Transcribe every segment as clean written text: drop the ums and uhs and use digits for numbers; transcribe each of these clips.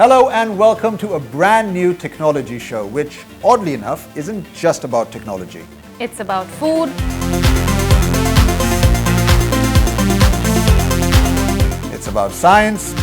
Hello and welcome to a brand new technology show, which oddly enough isn't just about technology. It's about food. It's about science.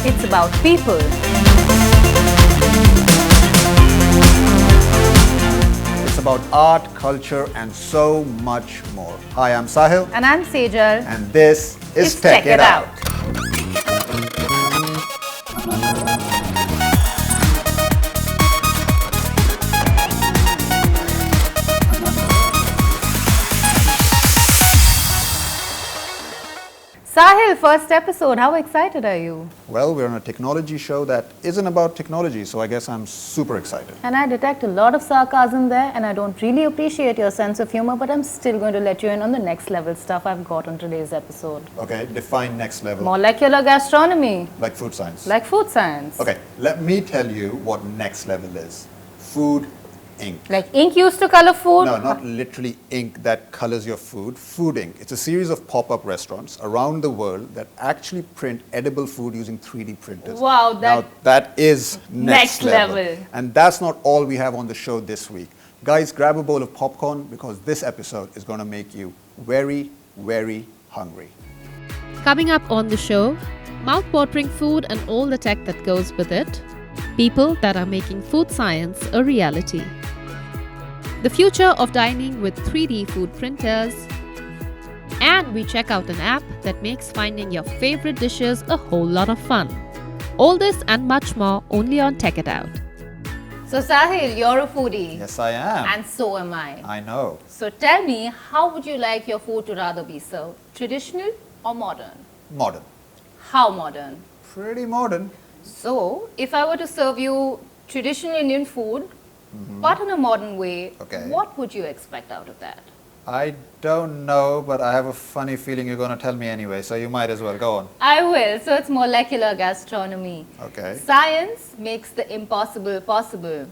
It's about people. It's about art, culture, and so much more. Hi, I'm Sahil. And I'm Sejal. And this is Check It Out. Sahil, first episode. How excited are you? Well, we're on a technology show that isn't about technology, so I guess I'm super excited. And I detect a lot of sarcasm there, and I don't really appreciate your sense of humor, but I'm still going to let you in on the next level stuff I've got on today's episode. Okay, define next level. Molecular gastronomy. Like food science. Like food science. Okay, let me tell you what next level is. Food ink. Like ink used to color food? No, not literally ink that colors your food. Food ink. It's a series of pop-up restaurants around the world that actually print edible food using 3D printers. Wow, now that is next level. And that's not all we have on the show this week. Guys, grab a bowl of popcorn because this episode is going to make you very, very hungry. Coming up on the show, mouth-watering food and all the tech that goes with it. People that are making food science a reality. The future of dining with 3D food printers. And we check out an app that makes finding your favorite dishes a whole lot of fun. All this and much more only on Check It Out. So Sahil, you're a foodie. Yes, I am. And so am I. I know. So tell me, how would you like your food to rather be served? Traditional or modern? Modern. How modern? Pretty modern. So, if I were to serve you traditional Indian food, but in a modern way, Okay. what would you expect out of that? I don't know, but I have a funny feeling you're going to tell me anyway, so you might as well go on. I will. So, it's molecular gastronomy. Okay. Science makes the impossible possible.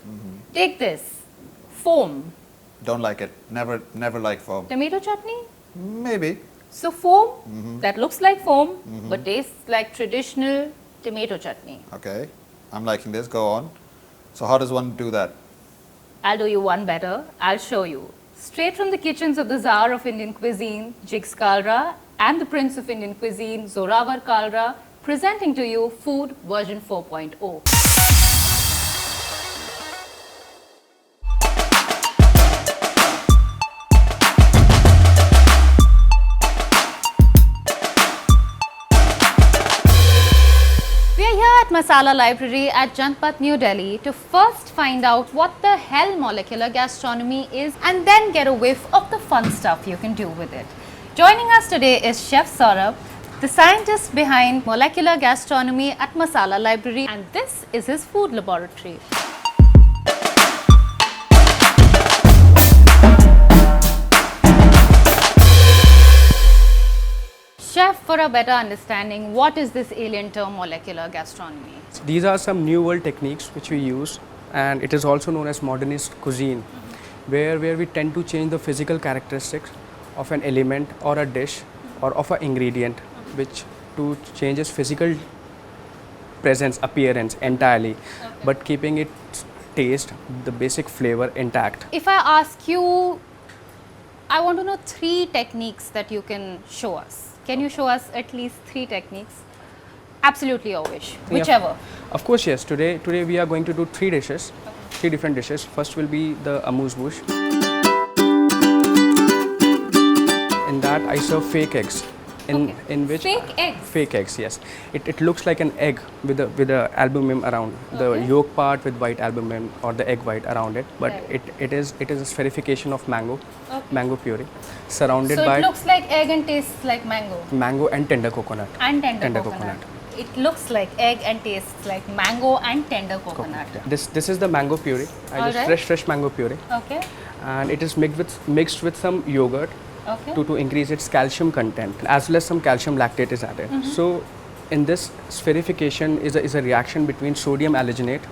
Take this. Foam. Don't like it. Never liked foam. Tomato chutney? Maybe. So, foam that looks like foam, but tastes like traditional tomato chutney. Okay. I'm liking this. Go on. So how does one do that? I'll do you one better. I'll show you. Straight from the kitchens of the Tsar of Indian cuisine, Jiggs Kalra, and the Prince of Indian cuisine, Zorawar Kalra, presenting to you Food version 4.0. Masala Library at Janpat, New Delhi to first find out what the hell molecular gastronomy is and then get a whiff of the fun stuff you can do with it. Joining us today is Chef Saurabh, the scientist behind molecular gastronomy at Masala Library, and this is his food laboratory. Chef, for a better understanding, what is this alien term molecular gastronomy? These are some new world techniques which we use, and it is also known as modernist cuisine, where we tend to change the physical characteristics of an element or a dish or of an ingredient, which to change its physical presence, appearance entirely, but keeping its taste, the basic flavor intact. If I ask you, I want to know 3 techniques that you can show us. Can you show us at least 3 techniques? Absolutely your wish, whichever. Yeah. Of course, yes. Today we are going to do 3 dishes, 3 different dishes. First will be the amuse-bouche. In that I serve fake eggs. In which fake eggs? Fake eggs, yes. It looks like an egg with a albumin around the yolk part with white albumin or the egg white around it, but it is a spherification of mango puree surrounded by. So it looks like egg and tastes like mango. Mango and tender coconut. And tender coconut. It looks like egg and tastes like mango and tender coconut. Yeah. This is the mango puree. I just fresh mango puree. Okay. And it is mixed with some yogurt. Okay. To increase its calcium content, as well as some calcium lactate is added. So in this spherification is a reaction between sodium alginate,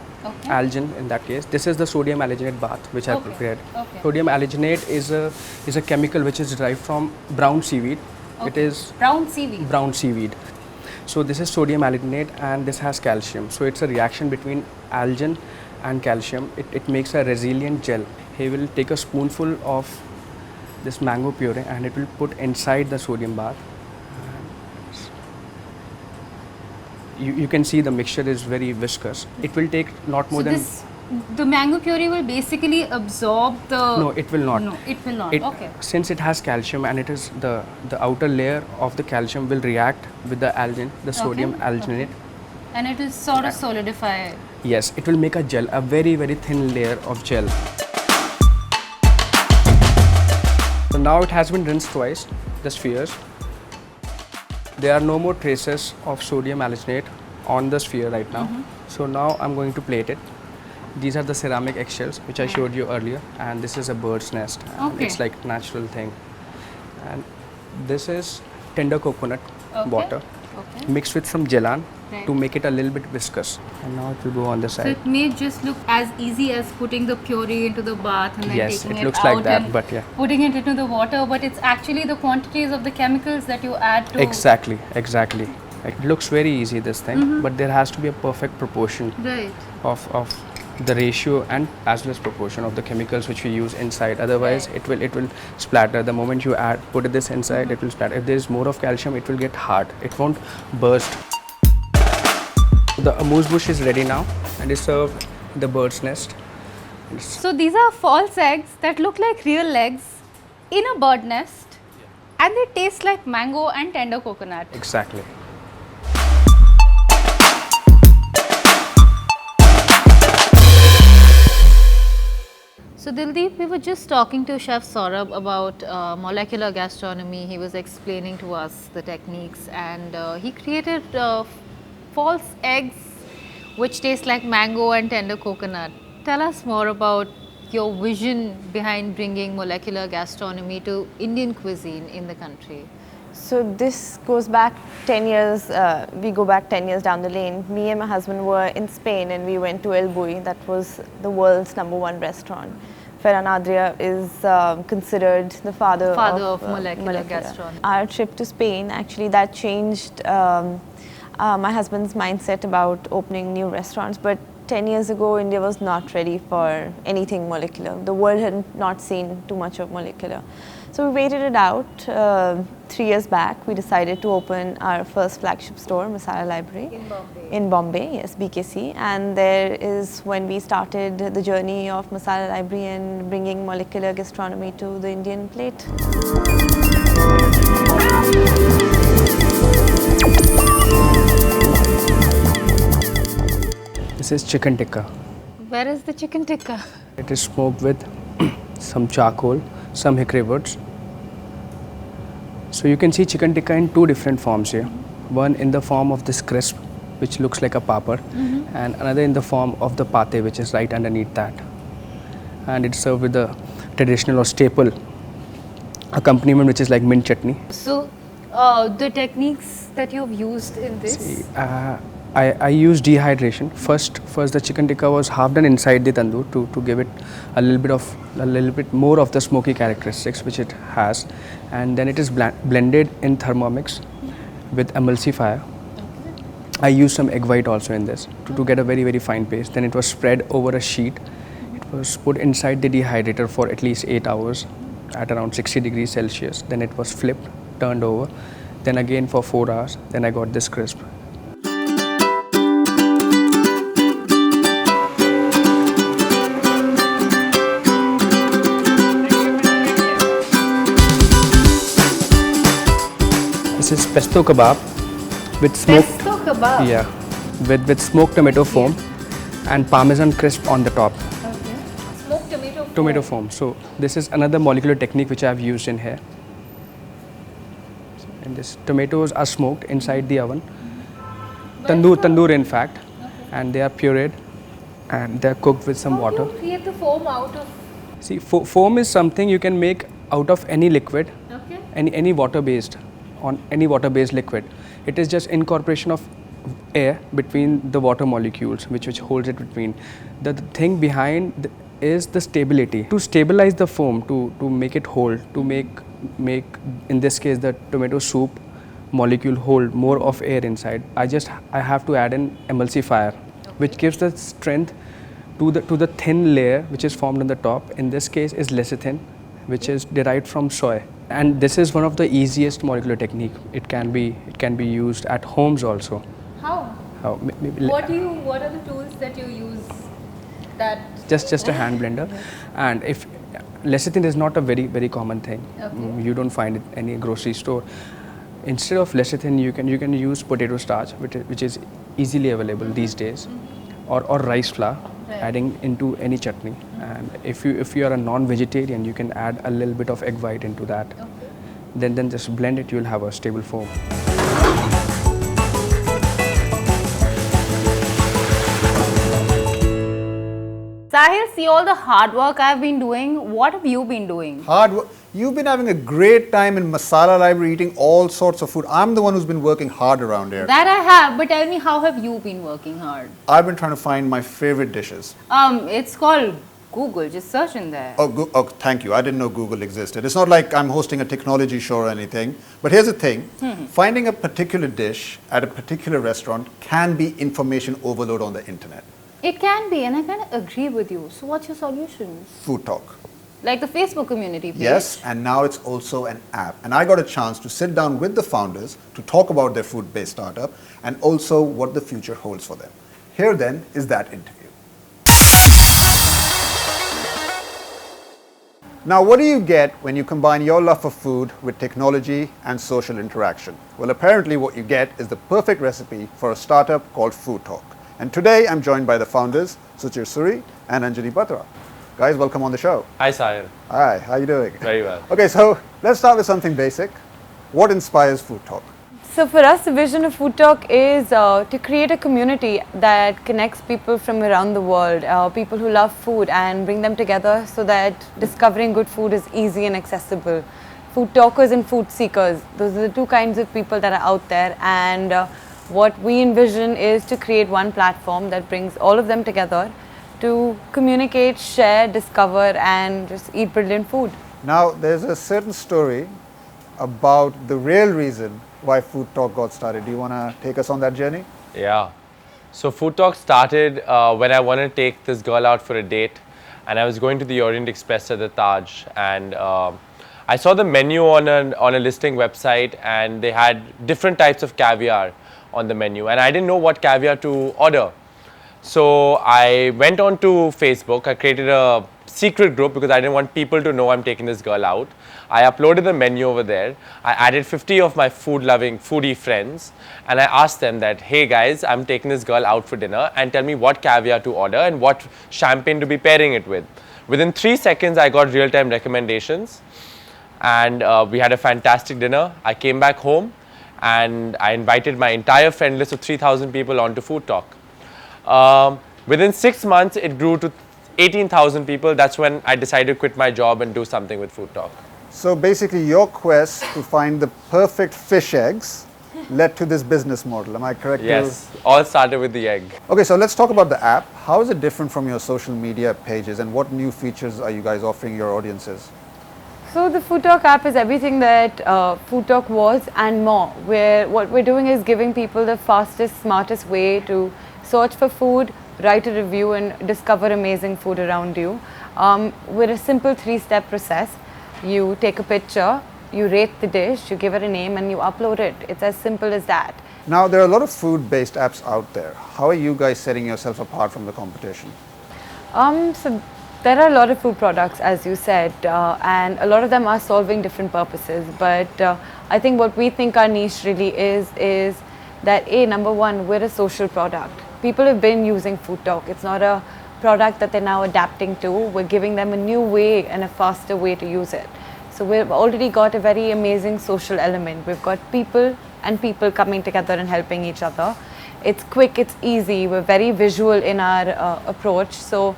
algin in that case. This is the sodium alginate bath which I prepared. Sodium alginate is a chemical which is derived from brown seaweed, It is brown seaweed. brown seaweed. So this is sodium alginate and this has calcium. So it's a reaction between algin and calcium. It makes a resilient gel. He will take a spoonful of this mango puree and it will put inside the sodium bath. You can see the mixture is very viscous. It will take not more than... The mango puree will basically absorb the... No, it will not. No, it will not. Okay. Since it has calcium and it is the outer layer of the calcium will react with the algin, the sodium alginate. And it will sort of solidify. Yes, it will make a gel, a very, very thin layer of gel. So now it has been rinsed twice, the spheres. There are no more traces of sodium alginate on the sphere right now. So now I'm going to plate it. These are the ceramic eggshells which I showed you earlier, and this is a bird's nest. It's like natural thing. And this is tender coconut water mixed with some gelan to make it a little bit viscous. And now it will go on the side. So it may just look as easy as putting the puree into the bath and then taking it looks out like that, and but yeah. putting it into the water, but it's actually the quantities of the chemicals that you add to... Exactly. It looks very easy, this thing, but there has to be a perfect proportion of the ratio and as well as proportion of the chemicals which we use inside. Otherwise it will splatter. The moment you put this inside, it will splatter. If there is more of calcium, it will get hard. It won't burst. The amuse bush is ready now and is served in the bird's nest. So these are false eggs that look like real eggs in a bird nest, and they taste like mango and tender coconut. Exactly. So Dildeep, we were just talking to Chef Saurabh about molecular gastronomy. He was explaining to us the techniques, and he created false eggs which taste like mango and tender coconut. Tell us more about your vision behind bringing molecular gastronomy to Indian cuisine in the country. So this goes back 10 years, we go back 10 years down the lane. Me and my husband were in Spain and we went to El Bulli, that was the world's #1 restaurant. Ferran Adria is considered the father of molecular gastronomy. Our trip to Spain, actually that changed my husband's mindset about opening new restaurants. But 10 years ago, India was not ready for anything molecular. The world had not seen too much of molecular. So we waited it out. 3 years back, we decided to open our first flagship store, Masala Library. In Bombay? In Bombay, yes, BKC. And there is when we started the journey of Masala Library and bringing molecular gastronomy to the Indian plate. This is chicken tikka. Where is the chicken tikka? It is smoked with some charcoal, some hickory woods. So you can see chicken tikka in two different forms here. One in the form of this crisp, which looks like a papad, and another in the form of the pate, which is right underneath that. And it's served with the traditional or staple accompaniment, which is like mint chutney. So the techniques that you've used in this? See, I use dehydration. First the chicken tikka was half done inside the tandoor to give it a little bit more of the smoky characteristics which it has, and then it is blended in Thermomix with emulsifier. I use some egg white also in this to get a very, very fine paste. Then it was spread over a sheet. It was put inside the dehydrator for at least 8 hours at around 60 degrees Celsius. Then it was flipped, turned over, then again for 4 hours. Then I got this crisp. This is pesto kebab with smoked. Pesto kebab? Yeah, with smoked tomato foam and parmesan crisp on the top. Okay. Smoked tomato foam. Tomato foam. So this is another molecular technique which I have used in here. And this tomatoes are smoked inside the oven, tandoor in fact, and they are pureed and they are cooked with some water. How do you create the foam out of? See, foam is something you can make out of any liquid, Okay. any water-based liquid. It is just incorporation of air between the water molecules, which holds it between. The thing behind is the stability. To stabilize the foam, to make it hold, to make in this case the tomato soup molecule hold more of air inside, I have to add an emulsifier, which gives the strength to the thin layer which is formed on the top. In this case is lecithin, which is derived from soy. And this is one of the easiest molecular technique. It can be used at homes also. How? What are the tools that you use? That just a hand blender, and if lecithin is not a very common thing. Okay. You don't find it any grocery store. Instead of lecithin, you can use potato starch, which is easily available these days, or rice flour. Right. Adding into any chutney, and if you are a non-vegetarian, you can add a little bit of egg white into that. Okay. Then just blend it. You'll have a stable foam. Sahil, see all the hard work I've been doing. What have you been doing? Hard work. You've been having a great time in Masala Library eating all sorts of food. I'm the one who's been working hard around here. That I have, but tell me, how have you been working hard? I've been trying to find my favorite dishes. It's called Google. Just search in there. Oh, thank you. I didn't know Google existed. It's not like I'm hosting a technology show or anything. But here's the thing. Finding a particular dish at a particular restaurant can be information overload on the internet. It can be, and I kind of agree with you. So what's your solution? Food Talk. Like the Facebook community page? Yes, and now it's also an app. And I got a chance to sit down with the founders to talk about their food-based startup and also what the future holds for them. Here then is that interview. Now, what do you get when you combine your love for food with technology and social interaction? Well, apparently what you get is the perfect recipe for a startup called Food Talk. And today I'm joined by the founders, Suchir Suri and Anjali Batra. Guys, welcome on the show. Hi, Sahil. Hi, how are you doing? Very well. Okay, so let's start with something basic. What inspires Food Talk? So for us, the vision of Food Talk is to create a community that connects people from around the world, people who love food, and bring them together so that discovering good food is easy and accessible. Food talkers and food seekers, those are the two kinds of people that are out there, and what we envision is to create one platform that brings all of them together to communicate, share, discover, and just eat brilliant food. Now, there's a certain story about the real reason why Food Talk got started. Do you want to take us on that journey? Yeah. So Food Talk started when I wanted to take this girl out for a date, and I was going to the Orient Express at the Taj, and I saw the menu on a listing website, and they had different types of caviar on the menu, and I didn't know what caviar to order. So I went on to Facebook. I created a secret group because I didn't want people to know I'm taking this girl out. I uploaded the menu over there. I added 50 of my food-loving foodie friends, and I asked them that, hey guys, I'm taking this girl out for dinner, and tell me what caviar to order and what champagne to be pairing it with. Within 3 seconds, I got real-time recommendations, and we had a fantastic dinner. I came back home, and I invited my entire friend list of 3,000 people onto Food Talk. Within 6 months, it grew to 18,000 people. That's when I decided to quit my job and do something with Food Talk. So basically, your quest to find the perfect fish eggs led to this business model. Am I correct? Yes, all started with the egg. Okay, so let's talk about the app. How is it different from your social media pages, and what new features are you guys offering your audiences? So the Food Talk app is everything that Food Talk was and more, where what we're doing is giving people the fastest, smartest way to search for food, write a review, and discover amazing food around you. With a simple 3-step process. You take a picture, you rate the dish, you give it a name, and you upload it. It's as simple as that. Now, there are a lot of food-based apps out there. How are you guys setting yourself apart from the competition? So there are a lot of food products, as you said, and a lot of them are solving different purposes. But I think what we think our niche really is that number one, we're a social product. People have been using Food Talk. It's not a product that they're now adapting to. We're giving them a new way and a faster way to use it. So we've already got a very amazing social element. We've got people and people coming together and helping each other. It's quick, it's easy. We're very visual in our approach. So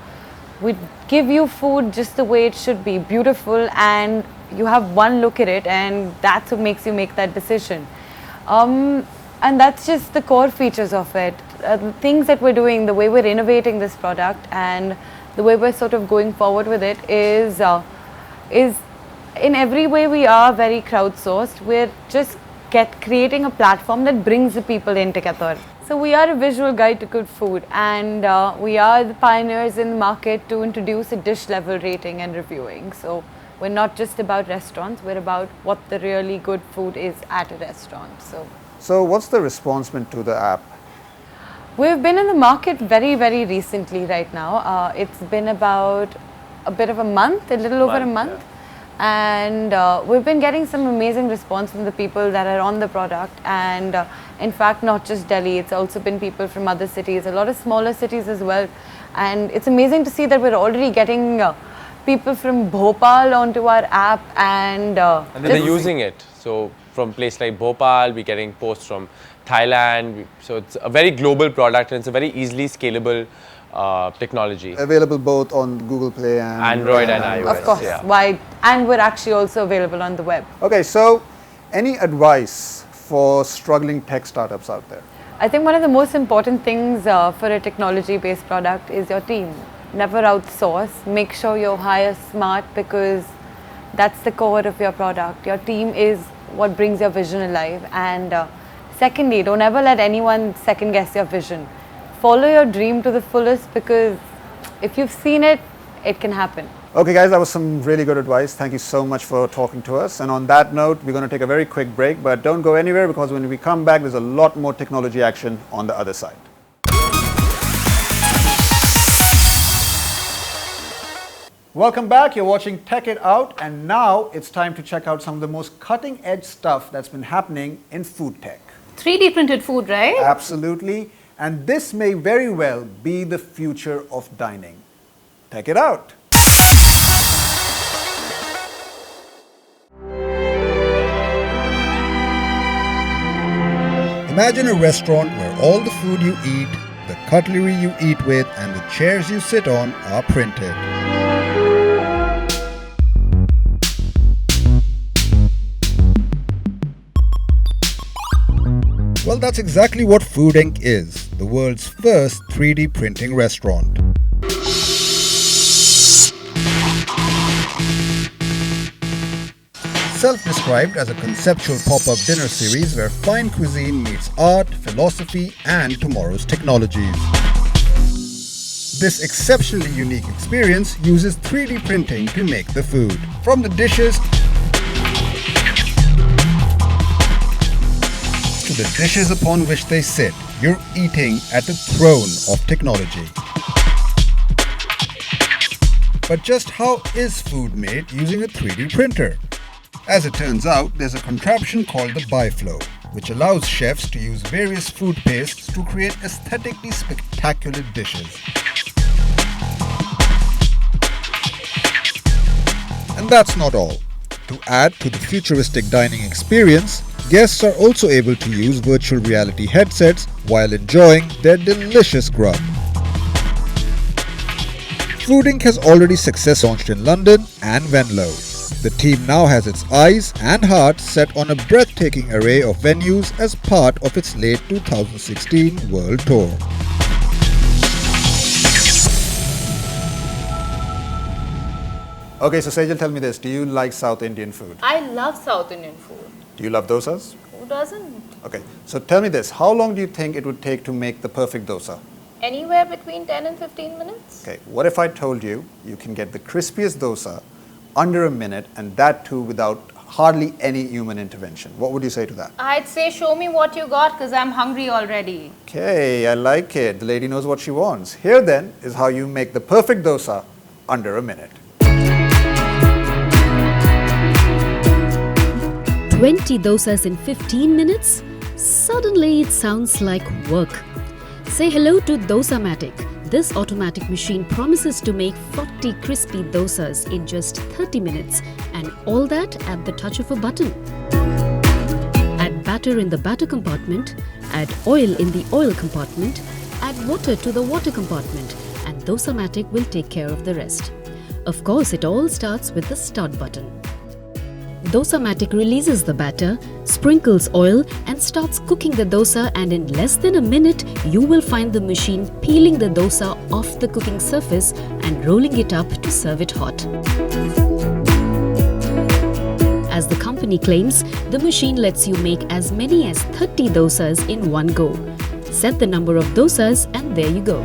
we give you food just the way it should be, beautiful, and you have one look at it, and that's what makes you make that decision. And that's just the core features of it. The things that we're doing, the way we're innovating this product and the way we're sort of going forward with it is in every way we are very crowdsourced. We're just creating a platform that brings the people in together. So we are a visual guide to good food, and we are the pioneers in the market to introduce a dish level rating and reviewing. So we're not just about restaurants, we're about what the really good food is at a restaurant. So what's the response been to the app? We've been in the market very, very recently right now. It's been about a bit of a month, a little over a month. And we've been getting some amazing response from the people that are on the product, and in fact not just Delhi, it's also been people from other cities, a lot of smaller cities as well, and it's amazing to see that we're already getting people from Bhopal onto our app, and they're using it. So from place like Bhopal, we're getting posts from Thailand, so it's a very global product and it's a very easily scalable technology. Available both on Google Play and Android and iOS. of course, wide, and we're actually also available on the web. Okay, so any advice for struggling tech startups out there? I think one of the most important things for a technology-based product is your team. Never outsource. Make sure you hire smart, because that's the core of your product. Your team is what brings your vision alive. And secondly, don't ever let anyone second guess your vision. Follow your dream to the fullest, because if you've seen it, it can happen. Okay guys, that was some really good advice. Thank you so much for talking to us. And on that note, we're going to take a very quick break, but don't go anywhere, because when we come back, there's a lot more technology action on the other side. Welcome back. You're watching Tech It Out, and now it's time to check out some of the most cutting edge stuff that's been happening in food tech. 3D printed food, right? Absolutely. And this may very well be the future of dining. Check it out. Imagine a restaurant where all the food you eat, the cutlery you eat with, and the chairs you sit on are printed. Well, that's exactly what Food Inc. is, the world's first 3D printing restaurant. Self-described as a conceptual pop-up dinner series where fine cuisine meets art, philosophy, and tomorrow's technologies. This exceptionally unique experience uses 3D printing to make the food. From the dishes to the dishes upon which they sit, you're eating at the throne of technology. But just how is food made using a 3D printer? As it turns out, there's a contraption called the Biflow, which allows chefs to use various food pastes to create aesthetically spectacular dishes. And that's not all. To add to the futuristic dining experience, guests are also able to use virtual reality headsets while enjoying their delicious grub. Food Inc. has already success launched in London and Venlo. The team now has its eyes and heart set on a breathtaking array of venues as part of its late 2016 world tour. Okay, so Sejal, tell me this. Do you like South Indian food? I love South Indian food. Do you love dosas? Who doesn't? Okay, so tell me this. How long do you think it would take to make the perfect dosa? Anywhere between 10 and 15 minutes. Okay, what if I told you you can get the crispiest dosa under a minute, and that too without hardly any human intervention? What would you say to that? I'd say show me what you got, because I'm hungry already. Okay, I like it. The lady knows what she wants. Here then is how you make the perfect dosa under a minute. 20 dosas in 15 minutes? Suddenly it sounds like work. Say hello to Dosamatic. This automatic machine promises to make 40 crispy dosas in just 30 minutes, and all that at the touch of a button. Add batter in the batter compartment, add oil in the oil compartment, add water to the water compartment, and Dosamatic will take care of the rest. Of course, it all starts with the start button. Dosamatic releases the batter, sprinkles oil and starts cooking the dosa, and in less than a minute you will find the machine peeling the dosa off the cooking surface and rolling it up to serve it hot. As the company claims, the machine lets you make as many as 30 dosas in one go. Set the number of dosas and there you go.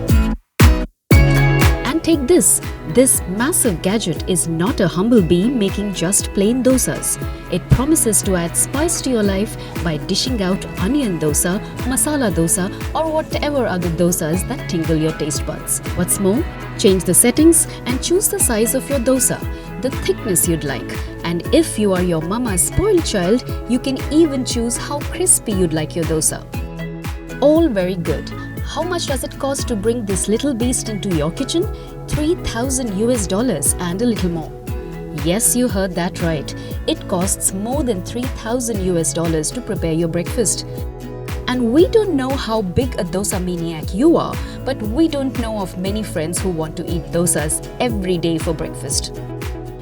And take this. This massive gadget is not a humble bee making just plain dosas. It promises to add spice to your life by dishing out onion dosa, masala dosa or whatever other dosas that tingle your taste buds. What's more, change the settings and choose the size of your dosa, the thickness you'd like. And if you are your mama's spoiled child, you can even choose how crispy you'd like your dosa. All very good. How much does it cost to bring this little beast into your kitchen? $3,000 and a little more. Yes, you heard that right. It costs more than $3,000 to prepare your breakfast. And we don't know how big a dosa maniac you are, but we don't know of many friends who want to eat dosas every day for breakfast.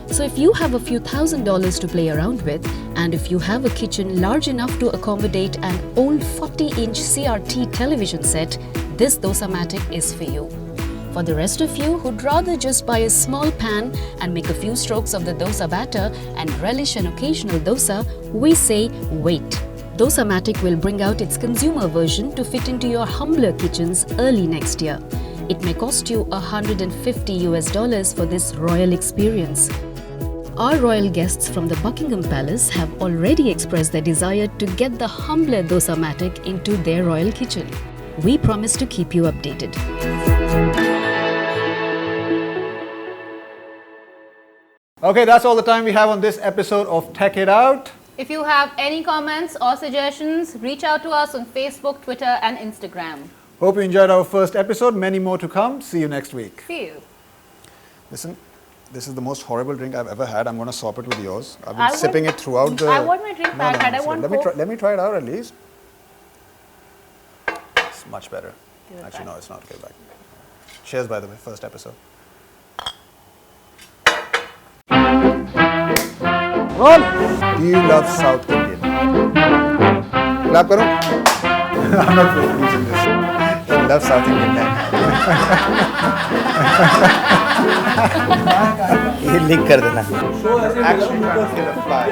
So if you have a few $1,000s to play around with, and if you have a kitchen large enough to accommodate an old 40-inch CRT television set, this Dosamatic is for you. For the rest of you who'd rather just buy a small pan and make a few strokes of the dosa batter and relish an occasional dosa, we say wait. Dosamatic will bring out its consumer version to fit into your humbler kitchens early next year. It may cost you $150 for this royal experience. Our royal guests from the Buckingham Palace have already expressed their desire to get the humbler Dosamatic into their royal kitchen. We promise to keep you updated. Okay, that's all the time we have on this episode of Tech It Out. If you have any comments or suggestions, reach out to us on Facebook, Twitter and Instagram. Hope you enjoyed our first episode. Many more to come. See you next week. See you. Listen, this is the most horrible drink I've ever had. I'm going to swap it with yours. I've been sipping it throughout the... I want my drink back. I want Coke. Let me try it out at least. It's much better. Actually, no, it's not. Okay, back. Cheers, by the way. First episode. Roll! Do you love South Indian? Clap karo. I'm not producing this. I love South Indian man. ये लिख कर देना Actually trying to kill a fly.